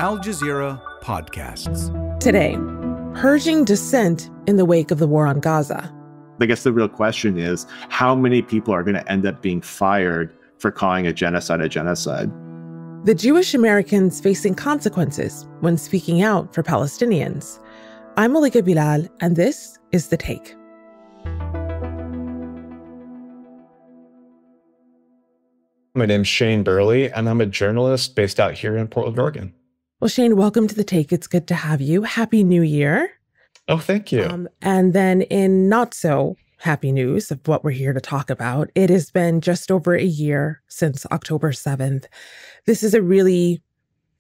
Al Jazeera Podcasts. Today, purging dissent in the wake of the war on Gaza. I guess the real question is, how many people are going to end up being fired for calling a genocide a genocide? The Jewish Americans facing consequences when speaking out for Palestinians. I'm Malika Bilal, and this is The Take. My name's Shane Burley, and I'm a journalist based out here in Portland, Oregon. Well, Shane, welcome to The Take. It's good to have you. Happy New Year. Oh, thank you. And then in not so happy news of what we're here to talk about, it has been just over a year since October 7th. This is a really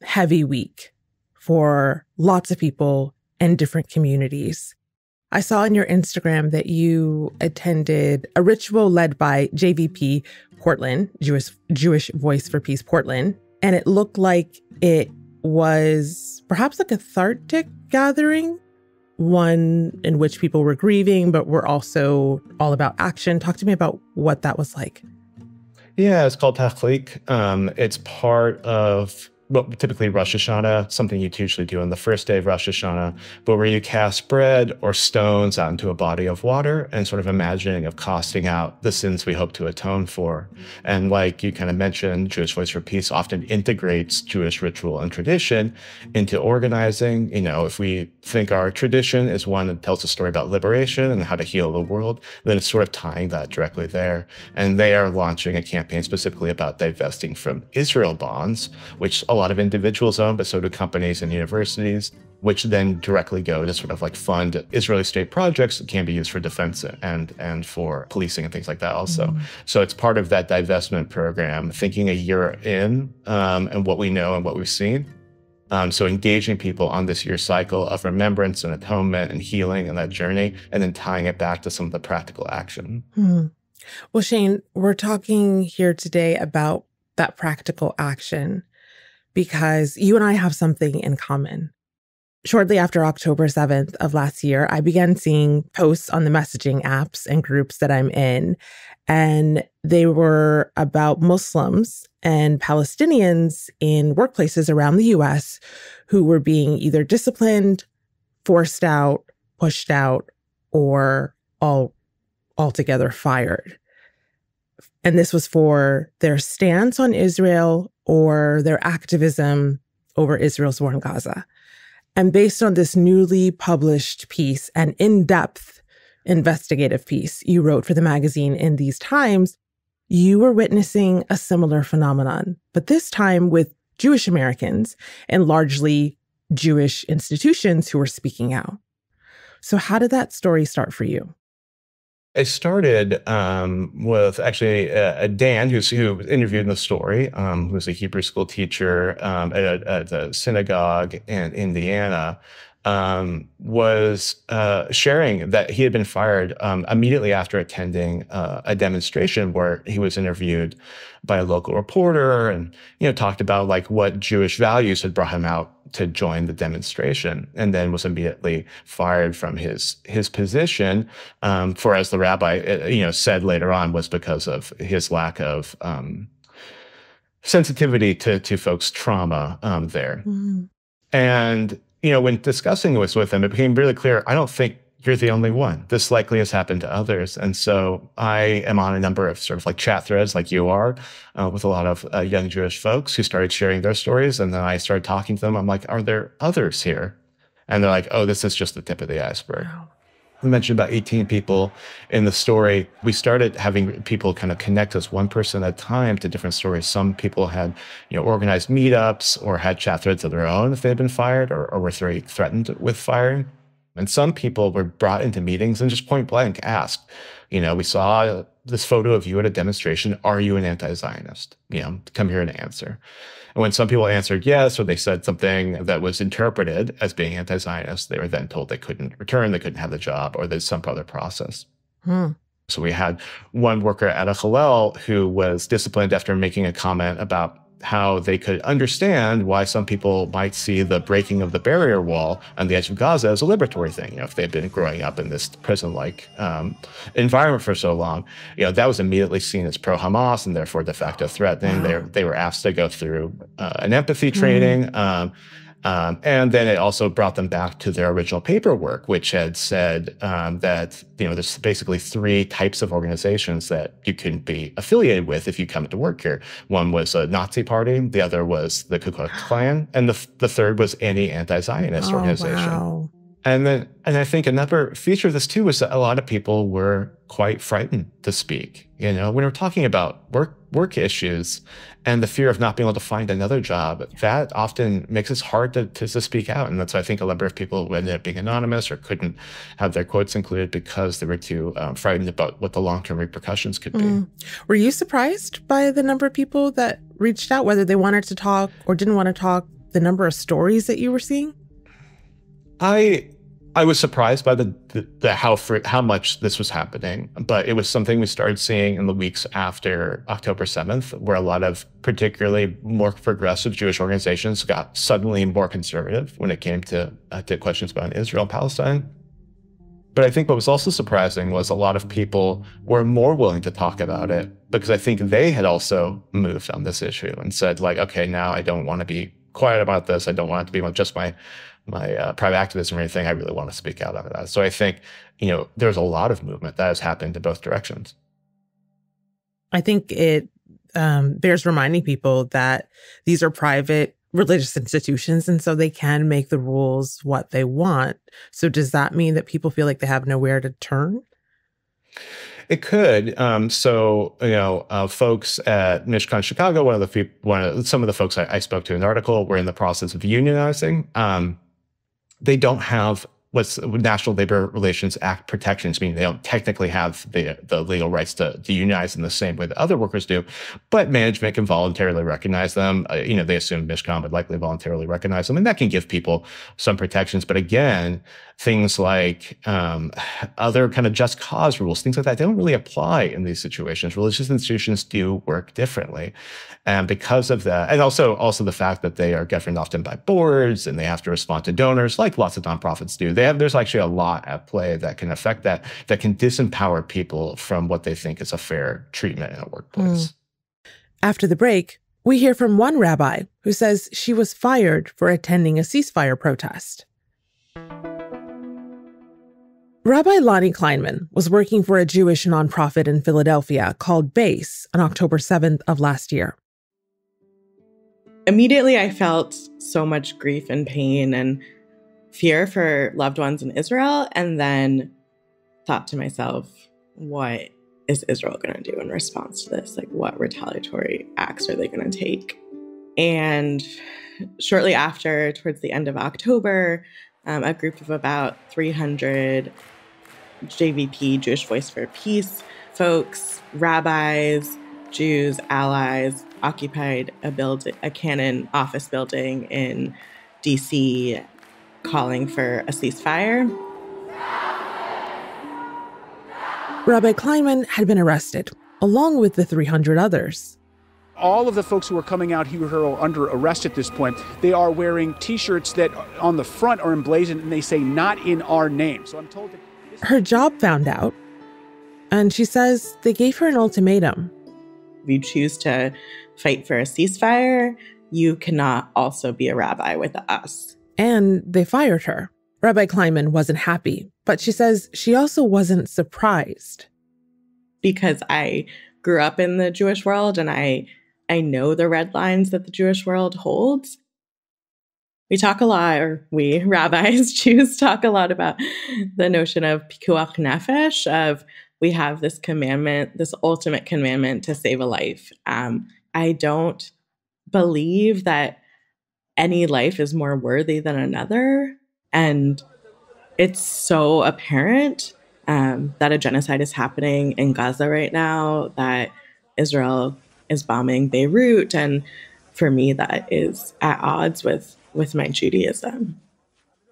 heavy week for lots of people in different communities. I saw on your Instagram that you attended a ritual led by JVP Portland, Jewish Voice for Peace Portland, and it looked like it was perhaps a cathartic gathering, one in which people were grieving, but were also all about action. Talk to me about what that was like. Yeah, it's called Tachlik. It's part of, well, typically Rosh Hashanah, something you usually do on the first day of Rosh Hashanah, but where you cast bread or stones out into a body of water and sort of imagining of casting out the sins we hope to atone for. And like you kind of mentioned, Jewish Voice for Peace often integrates Jewish ritual and tradition into organizing. You know, if we think our tradition is one that tells a story about liberation and how to heal the world, then it's sort of tying that directly there. And they are launching a campaign specifically about divesting from Israel bonds, which a lot of individuals own, but so do companies and universities, which then directly go to sort of like fund Israeli state projects that can be used for defense and for policing and things like that also. Mm-hmm. So it's part of that divestment program, thinking a year in and what we know and what we've seen. So engaging people on this year's cycle of remembrance and atonement and healing and that journey, and then tying it back to some of the practical action. Mm-hmm. Well, Shane, we're talking here today about that practical action because you and I have something in common. Shortly after October 7th of last year, I began seeing posts on the messaging apps and groups that I'm in, and they were about Muslims and Palestinians in workplaces around the U.S. who were being either disciplined, forced out, pushed out, or altogether fired. And this was for their stance on Israel or their activism over Israel's war in Gaza. And based on this newly published piece, an in-depth investigative piece you wrote for the magazine in these times, you were witnessing a similar phenomenon, but this time with Jewish Americans and largely Jewish institutions who were speaking out. So how did that story start for you? It started with actually Dan, who interviewed in the story, who was a Hebrew school teacher at the synagogue in Indiana, was sharing that he had been fired immediately after attending a demonstration where he was interviewed by a local reporter and, you know, talked about like what Jewish values had brought him out to join the demonstration, and then was immediately fired from his position for, as the rabbi, said later on, was because of his lack of sensitivity to folks' trauma there. Mm-hmm. And, you know, when discussing this with him, it became really clear, I don't think you're the only one. This likely has happened to others. And so I am on a number of sort of like chat threads like you are with a lot of young Jewish folks who started sharing their stories. And then I started talking to them. I'm like, are there others here? And they're like, oh, this is just the tip of the iceberg. Wow. We mentioned about 18 people in the story. We started having people kind of connect us one person at a time to different stories. Some people had, organized meetups or had chat threads of their own if they had been fired or were threatened with firing. And some people were brought into meetings and just point blank asked, we saw this photo of you at a demonstration. Are you an anti-Zionist? Come here and answer. And when some people answered yes, or they said something that was interpreted as being anti-Zionist, they were then told they couldn't return, they couldn't have the job, or there's some other process. So we had one worker at El-Khalili who was disciplined after making a comment about how they could understand why some people might see the breaking of the barrier wall on the edge of Gaza as a liberatory thing. If they've been growing up in this prison-like environment for so long, that was immediately seen as pro-Hamas and therefore de facto threatening. Wow. They were asked to go through an empathy training. And then it also brought them back to their original paperwork, which had said that, there's basically 3 types of organizations that you can be affiliated with if you come to work here. One was a Nazi party, the other was the Ku Klux Klan, and the third was any anti-Zionist organization. Wow. And I think another feature of this too was that a lot of people were quite frightened to speak. When we're talking about work issues and the fear of not being able to find another job, that often makes it hard to speak out. And that's why I think a number of people ended up being anonymous or couldn't have their quotes included because they were too frightened about what the long-term repercussions could be. Were you surprised by the number of people that reached out, whether they wanted to talk or didn't want to talk, the number of stories that you were seeing? I was surprised by how much this was happening, but it was something we started seeing in the weeks after October 7th, where a lot of particularly more progressive Jewish organizations got suddenly more conservative when it came to questions about Israel and Palestine. But I think what was also surprising was a lot of people were more willing to talk about it because I think they had also moved on this issue and said, like, okay, now I don't want to be quiet about this. I don't want it to be just my private activism or anything. I really want to speak out about that. So I think, there's a lot of movement that has happened in both directions. I think it bears reminding people that these are private religious institutions, and so they can make the rules what they want. So does that mean that people feel like they have nowhere to turn? It could. Folks at Mishkan Chicago, some of the folks I spoke to in the article were in the process of unionizing. They don't have what's National Labor Relations Act protections, meaning they don't technically have the legal rights to unionize in the same way that other workers do, but management can voluntarily recognize them. They assume Mishkan would likely voluntarily recognize them, and that can give people some protections. But again, things like other kind of just cause rules, things like that, they don't really apply in these situations. Religious institutions do work differently. And because of that, and also the fact that they are governed often by boards and they have to respond to donors, like lots of nonprofits do. There's actually a lot at play that can affect that can disempower people from what they think is a fair treatment in a workplace. After the break, we hear from one rabbi who says she was fired for attending a ceasefire protest. Rabbi Lonnie Kleinman was working for a Jewish nonprofit in Philadelphia called BASE on October 7th of last year. Immediately, I felt so much grief and pain and fear for loved ones in Israel, and then thought to myself, what is Israel going to do in response to this? Like, what retaliatory acts are they going to take? And shortly after, towards the end of October, a group of about 300 JVP, Jewish Voice for Peace, folks, rabbis, Jews, allies, occupied a Canon office building in D.C., calling for a ceasefire. Rabbi Kleinman had been arrested, along with the 300 others. All of the folks who are coming out here who are under arrest at this point, they are wearing T-shirts that on the front are emblazoned and they say, "Not in our name." So I'm told that her job found out, and she says they gave her an ultimatum. If you choose to fight for a ceasefire, you cannot also be a rabbi with us. And they fired her. Rabbi Kleinman wasn't happy, but she says she also wasn't surprised. Because I grew up in the Jewish world and I know the red lines that the Jewish world holds. We talk a lot, or we rabbis, Jews, talk a lot about the notion of pikuach nefesh, of we have this commandment, this ultimate commandment to save a life. I don't believe that any life is more worthy than another. And it's so apparent that a genocide is happening in Gaza right now, that Israel is bombing Beirut. And for me, that is at odds with my Judaism.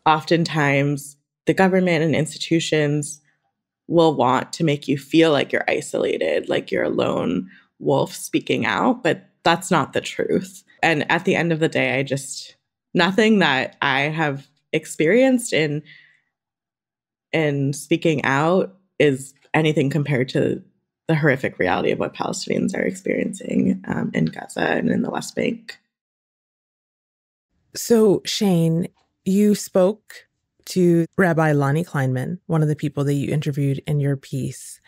Oftentimes, the government and institutions will want to make you feel like you're isolated, like you're a lone wolf speaking out, but that's not the truth. And at the end of the day, nothing that I have experienced in speaking out is anything compared to the horrific reality of what Palestinians are experiencing in Gaza and in the West Bank. So, Shane, you spoke to Rabbi Lonnie Kleinman, one of the people that you interviewed in your piece,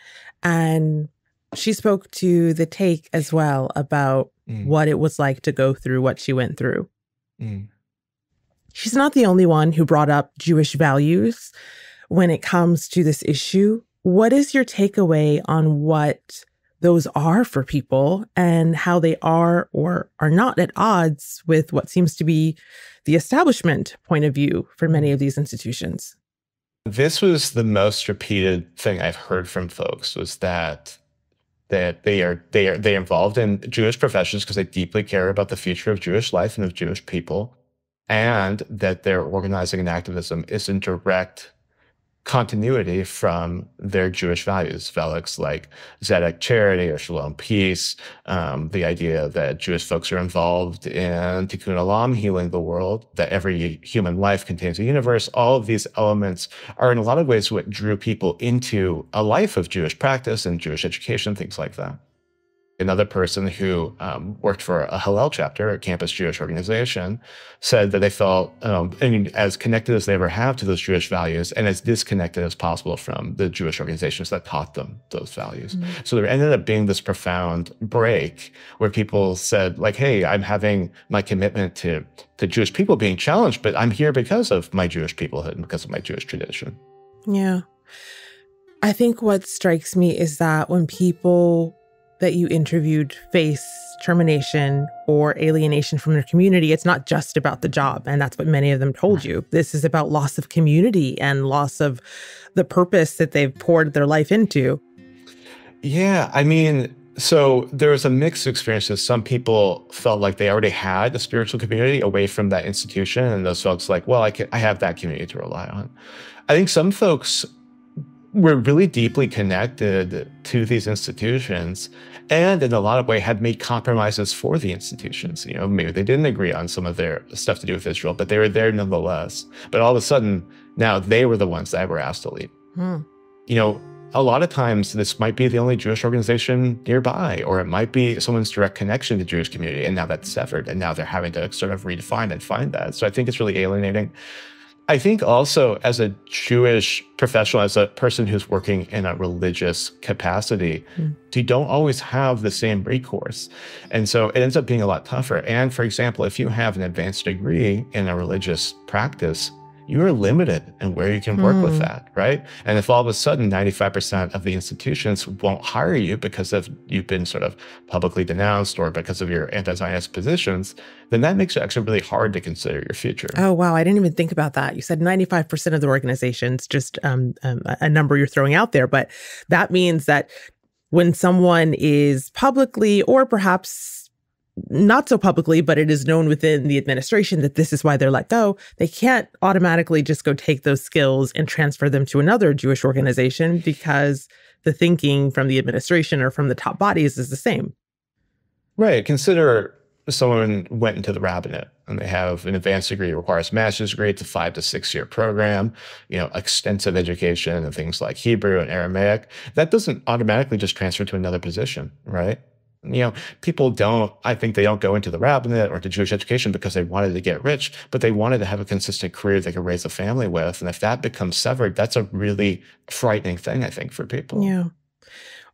and she spoke to the Take as well about what it was like to go through what she went through. She's not the only one who brought up Jewish values when it comes to this issue. What is your takeaway on what those are for people and how they are or are not at odds with what seems to be the establishment point of view for many of these institutions? This was the most repeated thing I've heard from folks, was that they're involved in Jewish professions because they deeply care about the future of Jewish life and of Jewish people, and that their organizing and activism is in direct continuity from their Jewish values like Zedek charity or Shalom peace, the idea that Jewish folks are involved in Tikkun Olam, healing the world, that every human life contains a universe. All of these elements are in a lot of ways what drew people into a life of Jewish practice and Jewish education, things like that. Another person who worked for a Hillel chapter, a campus Jewish organization, said that they felt as connected as they ever have to those Jewish values and as disconnected as possible from the Jewish organizations that taught them those values. So there ended up being this profound break where people said, like, hey, I'm having my commitment to Jewish people being challenged, but I'm here because of my Jewish peoplehood and because of my Jewish tradition. Yeah. I think what strikes me is that when people that you interviewed face termination or alienation from their community, it's not just about the job. And that's what many of them told you. This is about loss of community and loss of the purpose that they've poured their life into. Yeah, I mean, so there was a mix of experiences. Some people felt like they already had a spiritual community away from that institution. And those folks like, well, I have that community to rely on. I think some folks were really deeply connected to these institutions and in a lot of ways had made compromises for the institutions. You know, maybe they didn't agree on some of their stuff to do with Israel, but they were there nonetheless. But all of a sudden, now they were the ones that were asked to leave. You know, a lot of times this might be the only Jewish organization nearby, or it might be someone's direct connection to the Jewish community, and now that's severed, and now they're having to sort of redefine and find that. So I think it's really alienating. I think also as a Jewish professional, as a person who's working in a religious capacity, you don't always have the same recourse. And so it ends up being a lot tougher. And for example, if you have an advanced degree in a religious practice, you are limited in where you can work with that, right? And if all of a sudden 95% of the institutions won't hire you because you've been sort of publicly denounced or because of your anti-Zionist positions, then that makes it actually really hard to consider your future. Oh, wow. I didn't even think about that. You said 95% of the organizations, just a number you're throwing out there. But that means that when someone is publicly or perhaps not so publicly, but it is known within the administration that this is why they're let go, they can't automatically just go take those skills and transfer them to another Jewish organization because the thinking from the administration or from the top bodies is the same. Right. Consider someone went into the rabbinate and they have an advanced degree, it requires a master's degree. It's a 5 to 6 year program, you know, extensive education and things like Hebrew and Aramaic. That doesn't automatically just transfer to another position, right? You know, people I think they don't go into the rabbinate or to Jewish education because they wanted to get rich, but they wanted to have a consistent career they could raise a family with. And if that becomes severed, that's a really frightening thing, I think, for people. Yeah.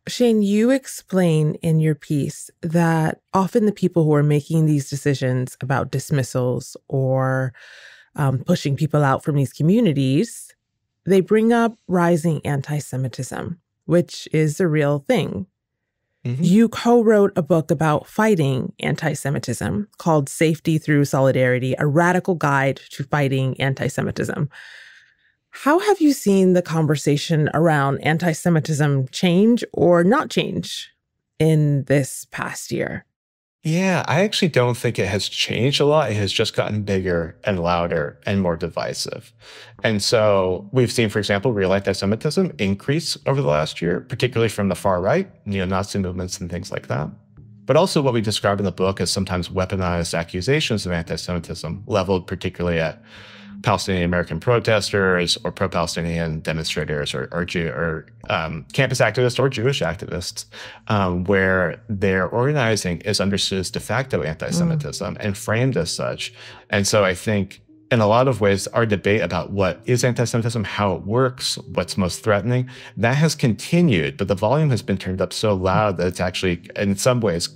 Shane, you explain in your piece that often the people who are making these decisions about dismissals or pushing people out from these communities, they bring up rising anti-Semitism, which is a real thing. You co-wrote a book about fighting anti-Semitism called Safety Through Solidarity, a radical guide to fighting anti-Semitism. How have you seen the conversation around anti-Semitism change or not change in this past year? Yeah, I actually don't think it has changed a lot. It has just gotten bigger and louder and more divisive. And so we've seen, for example, real anti-Semitism increase over the last year, particularly from the far right, neo-Nazi movements and things like that. But also what we describe in the book as sometimes weaponized accusations of anti-Semitism leveled particularly at Palestinian American protesters or pro-Palestinian demonstrators or campus activists or Jewish activists, where their organizing is understood as de facto anti-Semitism and framed as such. And so I think in a lot of ways, our debate about what is anti-Semitism, how it works, what's most threatening, that has continued, but the volume has been turned up so loud that it's actually, in some ways,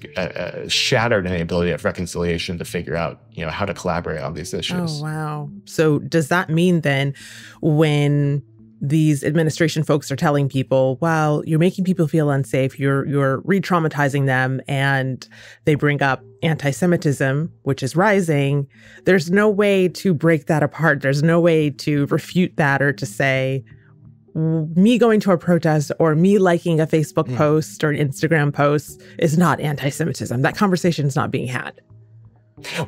shattered any ability of reconciliation to figure out, how to collaborate on these issues. Oh, wow. So does that mean then when these administration folks are telling people, well, you're making people feel unsafe, you're re-traumatizing them, and they bring up anti-Semitism, which is rising, there's no way to break that apart. There's no way to refute that or to say, me going to a protest or me liking a Facebook post or an Instagram post is not anti-Semitism. That conversation is not being had.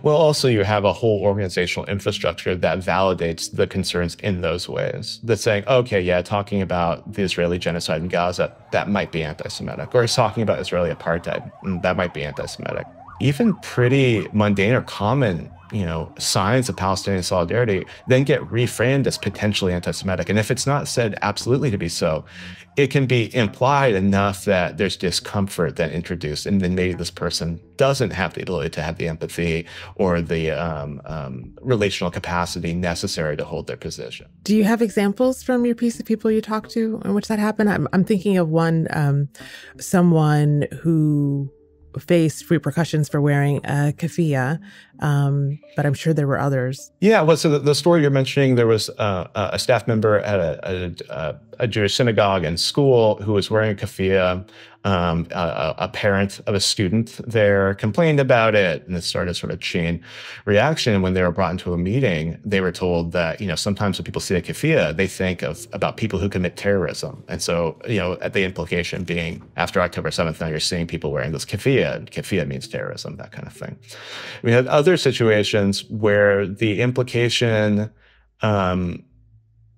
Well, also you have a whole organizational infrastructure that validates the concerns in those ways. That's saying, okay, yeah, talking about the Israeli genocide in Gaza, that might be anti-Semitic. Or talking about Israeli apartheid, that might be anti-Semitic. Even pretty mundane or common, signs of Palestinian solidarity then get reframed as potentially anti-Semitic. And if it's not said absolutely to be so, it can be implied enough that there's discomfort then introduced, and then maybe this person doesn't have the ability to have the empathy or the relational capacity necessary to hold their position. Do you have examples from your piece of people you talked to in which that happened? I'm thinking of one, someone who faced repercussions for wearing a keffiyeh, but I'm sure there were others. Yeah, well, so the story you're mentioning, there was a staff member at a Jewish synagogue and school who was wearing a keffiyeh. A parent of a student there complained about it, and it started a sort of chain reaction. When they were brought into a meeting, they were told that, sometimes when people see a keffiyeh, they think about people who commit terrorism. And so, the implication being after October 7th, now you're seeing people wearing this keffiyeh, and keffiyeh means terrorism, that kind of thing. We had other situations where the implication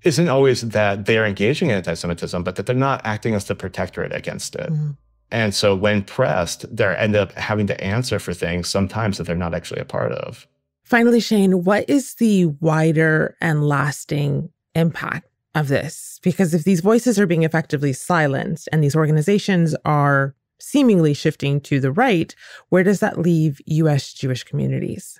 isn't always that they're engaging in anti-Semitism, but that they're not acting as the protectorate against it. Mm-hmm. And so when pressed, they end up having to answer for things sometimes that they're not actually a part of. Finally, Shane, what is the wider and lasting impact of this? Because if these voices are being effectively silenced and these organizations are seemingly shifting to the right, where does that leave U.S. Jewish communities?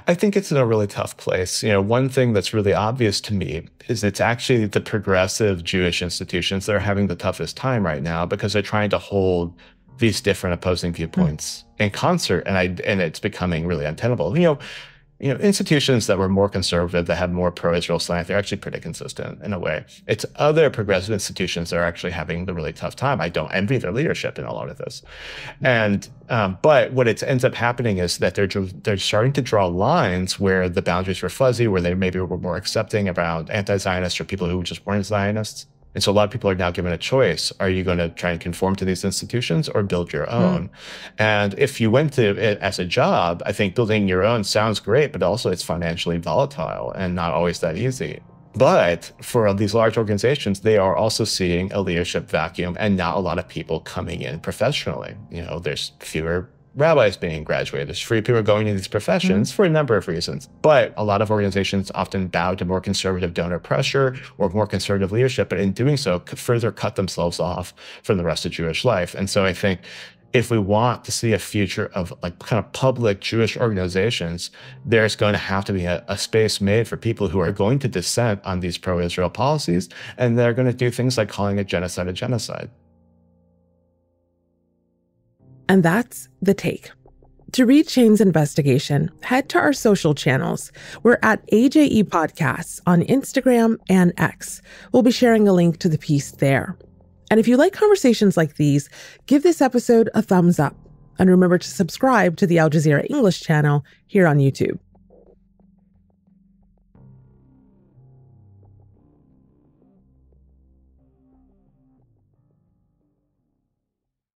I think it's in a really tough place. One thing that's really obvious to me is it's actually the progressive Jewish institutions that are having the toughest time right now because they're trying to hold these different opposing viewpoints in concert, and it's becoming really untenable. Institutions that were more conservative, that had more pro-Israel slant, they're actually pretty consistent in a way. It's other progressive institutions that are actually having the really tough time. I don't envy their leadership in a lot of this. And but what it ends up happening is that they're starting to draw lines where the boundaries were fuzzy, where they maybe were more accepting around anti-Zionists or people who just weren't Zionists. And so a lot of people are now given a choice. Are you going to try and conform to these institutions or build your own? And if you went to it as a job, I think building your own sounds great, but also it's financially volatile and not always that easy. But for these large organizations, they are also seeing a leadership vacuum and not a lot of people coming in professionally. There's fewer rabbis being graduated. There's fewer people going into these professions for a number of reasons. But a lot of organizations often bow to more conservative donor pressure or more conservative leadership, but in doing so, further cut themselves off from the rest of Jewish life. And so I think if we want to see a future of kind of public Jewish organizations, there's going to have to be a space made for people who are going to dissent on these pro-Israel policies, and they're going to do things like calling a genocide. And that's The Take. To read Shane's investigation, head to our social channels. We're at AJE Podcasts on Instagram and X. We'll be sharing a link to the piece there. And if you like conversations like these, give this episode a thumbs up. And remember to subscribe to the Al Jazeera English channel here on YouTube.